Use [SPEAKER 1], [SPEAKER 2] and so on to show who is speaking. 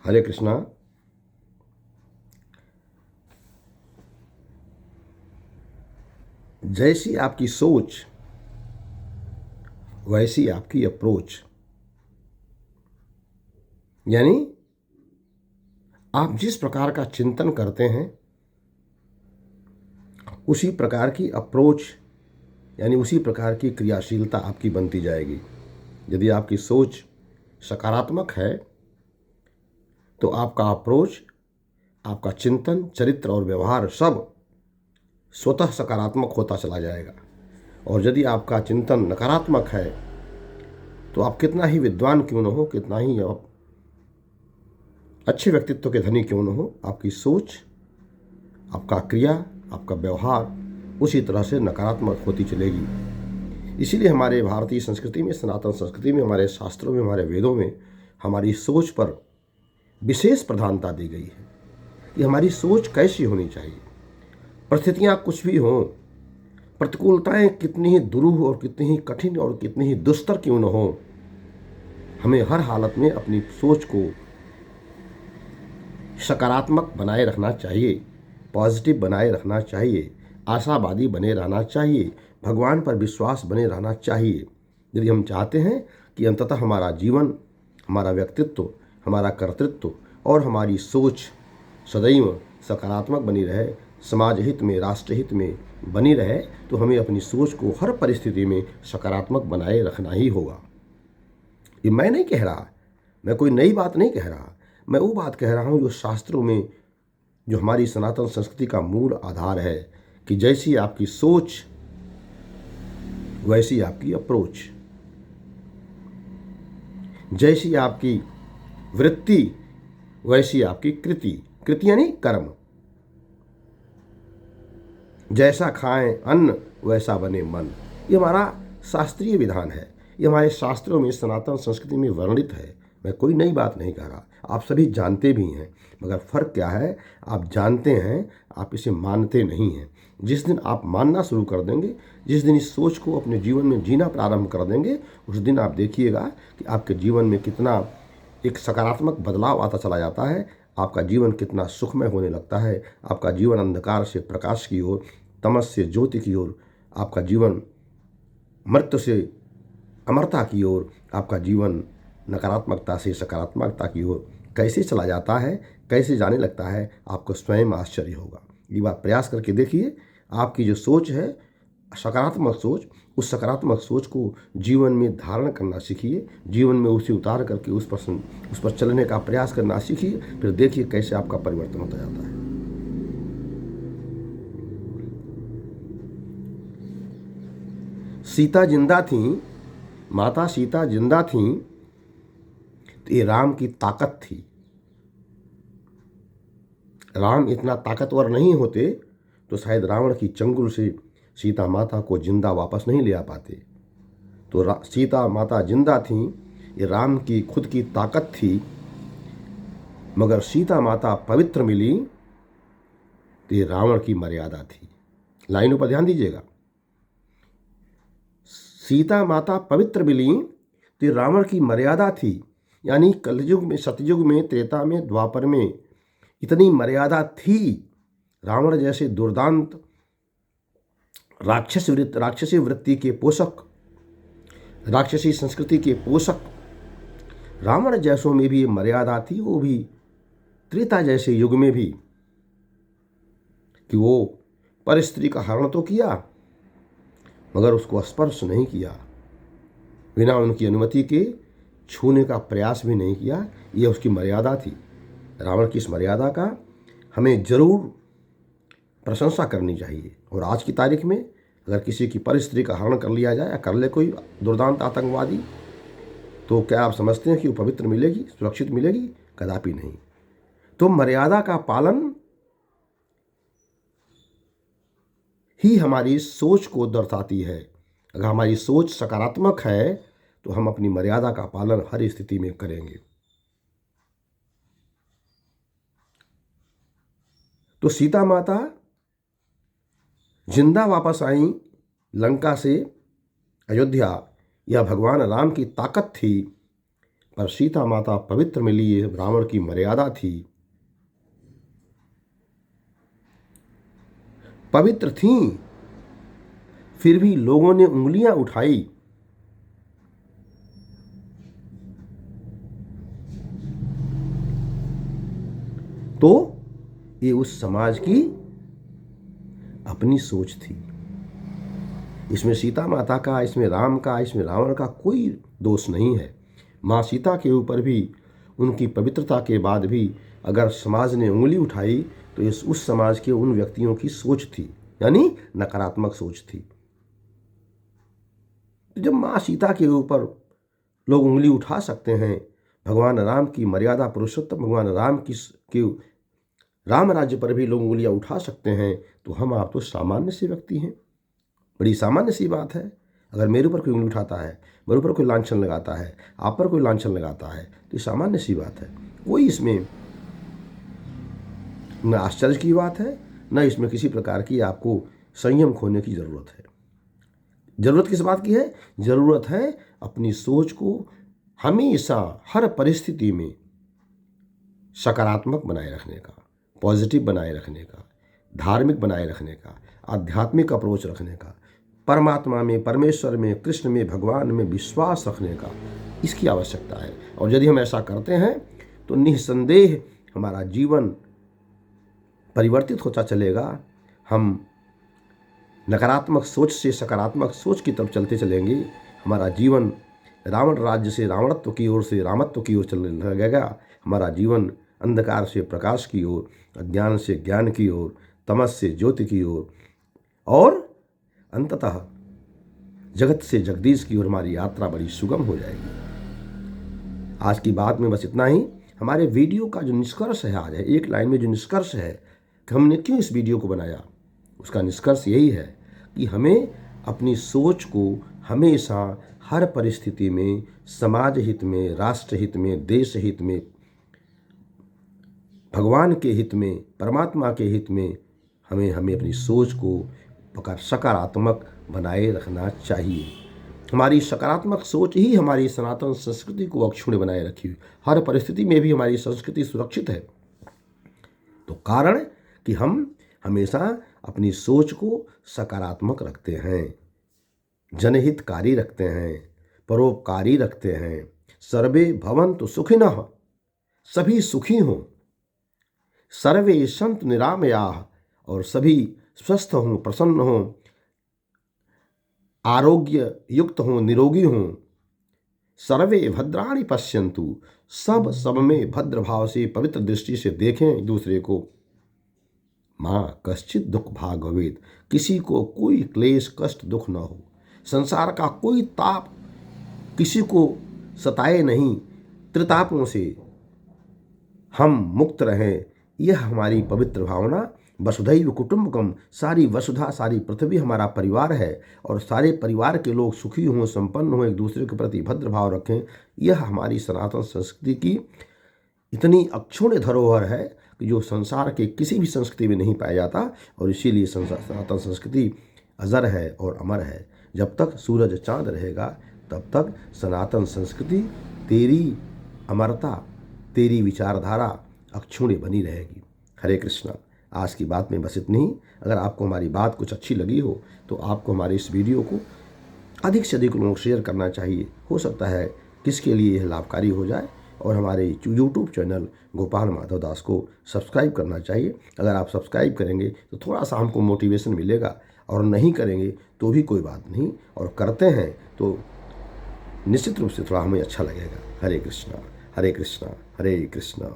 [SPEAKER 1] हरे कृष्णा। जैसी आपकी सोच वैसी आपकी अप्रोच, यानी आप जिस प्रकार का चिंतन करते हैं उसी प्रकार की अप्रोच यानी उसी प्रकार की क्रियाशीलता आपकी बनती जाएगी। यदि आपकी सोच सकारात्मक है तो आपका अप्रोच, आपका चिंतन, चरित्र और व्यवहार सब स्वतः सकारात्मक होता चला जाएगा। और यदि आपका चिंतन नकारात्मक है तो आप कितना ही विद्वान क्यों न हो, कितना ही आप अच्छे व्यक्तित्व के धनी क्यों न हो, आपकी सोच, आपका क्रिया, आपका व्यवहार उसी तरह से नकारात्मक होती चलेगी। इसीलिए हमारे भारतीय संस्कृति में, सनातन संस्कृति में, हमारे शास्त्रों में, हमारे वेदों में हमारी सोच पर विशेष प्रधानता दी गई है कि हमारी सोच कैसी होनी चाहिए। परिस्थितियाँ कुछ भी हों, प्रतिकूलताएं कितनी ही दुरूह और कितनी ही कठिन और कितनी ही दुस्तर क्यों न हो, हमें हर हालत में अपनी सोच को सकारात्मक बनाए रखना चाहिए, पॉजिटिव बनाए रखना चाहिए, आशावादी बने रहना चाहिए, भगवान पर विश्वास बने रहना चाहिए। यदि हम चाहते हैं कि अंततः हमारा जीवन, हमारा व्यक्तित्व, हमारा कर्तृत्व और हमारी सोच सदैव सकारात्मक बनी रहे, समाज हित में, राष्ट्र हित में बनी रहे, तो हमें अपनी सोच को हर परिस्थिति में सकारात्मक बनाए रखना ही होगा। ये मैं नहीं कह रहा, मैं कोई नई बात नहीं कह रहा, मैं वो बात कह रहा हूँ जो शास्त्रों में, जो हमारी सनातन संस्कृति का मूल आधार है कि जैसी आपकी सोच वैसी आपकी अप्रोच, जैसी आपकी वृत्ति वैसी आपकी कृति, कृति यानी कर्म, जैसा खाएं अन्न वैसा बने मन। ये हमारा शास्त्रीय विधान है, ये हमारे शास्त्रों में, सनातन संस्कृति में वर्णित है। मैं कोई नई बात नहीं कह रहा, आप सभी जानते भी हैं, मगर फ़र्क क्या है, आप जानते हैं, आप इसे मानते नहीं हैं। जिस दिन आप मानना शुरू कर देंगे, जिस दिन इस सोच को अपने जीवन में जीना प्रारंभ कर देंगे, उस दिन आप देखिएगा कि आपके जीवन में कितना एक सकारात्मक बदलाव आता चला जाता है, आपका जीवन कितना सुखमय होने लगता है, आपका जीवन अंधकार से प्रकाश की ओर, तमस से ज्योति की ओर, आपका जीवन मृत्यु से अमरता की ओर, आपका जीवन नकारात्मकता से सकारात्मकता की ओर कैसे चला जाता है, कैसे जाने लगता है, आपको स्वयं आश्चर्य होगा। ये बात प्रयास करके देखिए। आपकी जो सोच है सकारात्मक सोच, उस सकारात्मक सोच को जीवन में धारण करना सीखिए, जीवन में उसे उतार करके उस पर चलने का प्रयास करना सीखिए, फिर देखिए कैसे आपका परिवर्तन होता जाता है। सीता जिंदा थी, माता सीता जिंदा थी तो ये राम की ताकत थी। राम इतना ताकतवर नहीं होते तो शायद रावण की चंगुल से सीता माता को जिंदा वापस नहीं ले आ पाते। तो सीता माता जिंदा थी, ये राम की खुद की ताकत थी, मगर सीता माता पवित्र मिली तो ये रावण की मर्यादा थी। लाइनों पर ध्यान दीजिएगा। सीता माता पवित्र मिली तो ये रावण की मर्यादा थी, यानी कलयुग में, सतयुग में, त्रेता में, द्वापर में इतनी मर्यादा थी। रावण जैसे दुर्दांत राक्षसी वृत्ति के पोषक, राक्षसी संस्कृति के पोषक रावण जैसों में भी मर्यादा थी, वो भी त्रेता जैसे युग में भी, कि वो पर स्त्री का हरण तो किया मगर उसको स्पर्श नहीं किया, बिना उनकी अनुमति के छूने का प्रयास भी नहीं किया। ये उसकी मर्यादा थी। रावण की इस मर्यादा का हमें जरूर प्रशंसा करनी चाहिए। और आज की तारीख में अगर किसी की पर स्त्री का हरण कर लिया जाए या कर ले कोई दुर्दांत आतंकवादी, तो क्या आप समझते हैं कि वो पवित्र मिलेगी, सुरक्षित मिलेगी? कदापि नहीं। तो मर्यादा का पालन ही हमारी सोच को दर्शाती है। अगर हमारी सोच सकारात्मक है तो हम अपनी मर्यादा का पालन हर स्थिति में करेंगे। तो सीता माता जिंदा वापस आई लंका से अयोध्या, यह भगवान राम की ताकत थी, पर सीता माता पवित्र मिली, ये रावण की मर्यादा थी। पवित्र थीं, फिर भी लोगों ने उंगलियां उठाई। तो ये उस समाज की अपनी सोच थी। इसमें सीता माता का, इसमें राम का, इसमें रावण का कोई दोष नहीं है। माँ सीता के ऊपर भी उनकी पवित्रता के बाद भी अगर समाज ने उंगली उठाई तो इस उस समाज के उन व्यक्तियों की सोच थी, यानी नकारात्मक सोच थी। तो जब माँ सीता के ऊपर लोग उंगली उठा सकते हैं, भगवान राम की मर्यादा, पुरुषोत्तम भगवान राम की राम राज्य पर भी लोग उंगलियां उठा सकते हैं, तो हम आप तो सामान्य से व्यक्ति हैं। बड़ी सामान्य सी बात है। अगर मेरे ऊपर कोई उंगली उठाता है, मेरे ऊपर कोई लांछन लगाता है, आप पर कोई लांछन लगाता है, तो ये सामान्य सी बात है। कोई इसमें न आश्चर्य की बात है, न इसमें किसी प्रकार की आपको संयम खोने की जरूरत है। जरूरत किस बात की है? जरूरत है अपनी सोच को हमेशा हर परिस्थिति में सकारात्मक बनाए रखने का, पॉजिटिव बनाए रखने का, धार्मिक बनाए रखने का, आध्यात्मिक अप्रोच रखने का, परमात्मा में, परमेश्वर में, कृष्ण में, भगवान में विश्वास रखने का, इसकी आवश्यकता है। और यदि हम ऐसा करते हैं तो निस्संदेह हमारा जीवन परिवर्तित होता चलेगा। हम नकारात्मक सोच से सकारात्मक सोच की तरफ चलते चलेंगे। हमारा जीवन रावण राज्य से रावणत्व की ओर से रामत्व की ओर चलने लगेगा। हमारा जीवन अंधकार से प्रकाश की ओर, अज्ञान से ज्ञान की ओर, तमस से ज्योति की ओर, और अंततः जगत से जगदीश की ओर हमारी यात्रा बड़ी सुगम हो जाएगी। आज की बात में बस इतना ही। हमारे वीडियो का जो निष्कर्ष है, आज है एक लाइन में जो निष्कर्ष है कि हमने क्यों इस वीडियो को बनाया, उसका निष्कर्ष यही है कि हमें अपनी सोच को हमेशा हर परिस्थिति में समाज हित में, राष्ट्र हित में, देश हित में, भगवान के हित में, परमात्मा के हित में हमें अपनी सोच को सकारात्मक बनाए रखना चाहिए। हमारी सकारात्मक सोच ही हमारी सनातन संस्कृति को अक्षुण्ण बनाए रखी हुई। हर परिस्थिति में भी हमारी संस्कृति सुरक्षित है। तो कारण कि हम हमेशा अपनी सोच को सकारात्मक रखते हैं, जनहितकारी रखते हैं, परोपकारी रखते हैं। सर्वे भवन्तु सुखिनः, सभी सुखी हों। सर्वे सन्तु निरामयाः, और सभी स्वस्थ हों, प्रसन्न हों, आरोग्य युक्त हों, निरोगी हों। सर्वे भद्राणि पश्यन्तु, सब में भद्र भाव से, पवित्र दृष्टि से देखें एक दूसरे को। माँ कश्चित दुख भाग भवेत्, किसी को कोई क्लेश कष्ट दुख न हो। संसार का कोई ताप किसी को सताए नहीं। त्रितापों से हम मुक्त रहें, यह हमारी पवित्र भावना। वसुधैव कुटुम्बकम, सारी वसुधा, सारी पृथ्वी हमारा परिवार है, और सारे परिवार के लोग सुखी हों, संपन्न हों, एक दूसरे के प्रति भद्र भाव रखें। यह हमारी सनातन संस्कृति की इतनी अक्षुण्ण धरोहर है कि जो संसार के किसी भी संस्कृति में नहीं पाया जाता, और इसीलिए सनातन संस्कृति अजर है और अमर है। जब तक सूरज चांद रहेगा तब तक सनातन संस्कृति, तेरी अमरता, तेरी विचारधारा अक्षुण्ण बनी रहेगी। हरे कृष्णा। आज की बात में बस इतनी ही। अगर आपको हमारी बात कुछ अच्छी लगी हो तो आपको हमारे इस वीडियो को अधिक से अधिक लोगों को शेयर करना चाहिए। हो सकता है किसके लिए यह लाभकारी हो जाए। और हमारे यूट्यूब चैनल गोपाल माधव दास को सब्सक्राइब करना चाहिए। अगर आप सब्सक्राइब करेंगे तो थोड़ा सा हमको मोटिवेशन मिलेगा, और नहीं करेंगे तो भी कोई बात नहीं, और करते हैं तो निश्चित रूप से थोड़ा हमें अच्छा लगेगा। हरे कृष्णा, हरे कृष्णा, हरे कृष्णा।